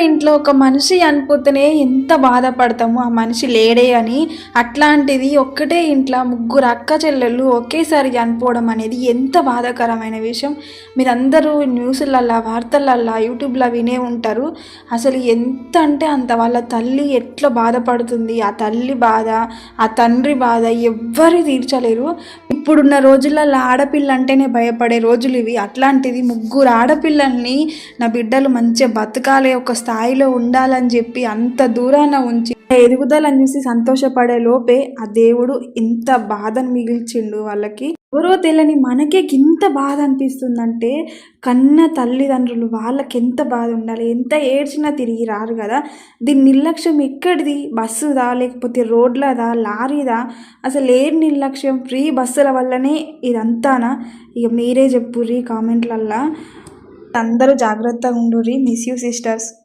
ఇంట్లో ఒక మనిషి చనిపోతేనే ఎంత బాధపడతామో, ఆ మనిషి లేడే అని. అట్లాంటిది ఒక్కటే ఇంట్లో ముగ్గురు అక్క చెల్లెళ్ళు ఒకేసారి చనిపోవడం అనేది ఎంత బాధాకరమైన విషయం. మీరందరూ న్యూస్‌లల్లా, వార్తలల్లా, యూట్యూబ్‌లో వినే ఉంటారు. అసలు ఎంత అంటే అంత వాళ్ళ తల్లి ఎట్లా బాధపడుతుంది. ఆ తల్లి బాధ, ఆ తండ్రి బాధ ఎవ్వరు తీర్చలేరు. ఇప్పుడున్న రోజులల్లో ఆడపిల్ల అంటేనే భయపడే రోజులు ఇవి. అట్లాంటిది ముగ్గురు ఆడపిల్లల్ని నా బిడ్డలు మంచిగా బతకాలి, ఒక స్థాయిలో ఉండాలని చెప్పి అంత దూరాన ఉంచి ఎదుగుదలని చూసి సంతోషపడే లోపే ఆ దేవుడు ఇంత బాధను మిగిల్చిండు వాళ్ళకి. ఎవరో తెలియని మనకే ఇంత బాధ అనిపిస్తుందంటే కన్న తల్లిదండ్రులు వాళ్ళకి ఎంత బాధ ఉండాలి. ఎంత ఏడ్చినా తిరిగి రారు కదా. దీని నిర్లక్ష్యం ఎక్కడిది? బస్సుదా, లేకపోతే రోడ్లదా, లారీదా? అసలు ఏం నిర్లక్ష్యం? ఫ్రీ బస్సుల వల్లనే ఇదంతానా? ఇక మీరే చెప్పుర్రి కామెంట్లల్లా. అందరూ జాగ్రత్తగా ఉండుర్రి. Miss you sisters.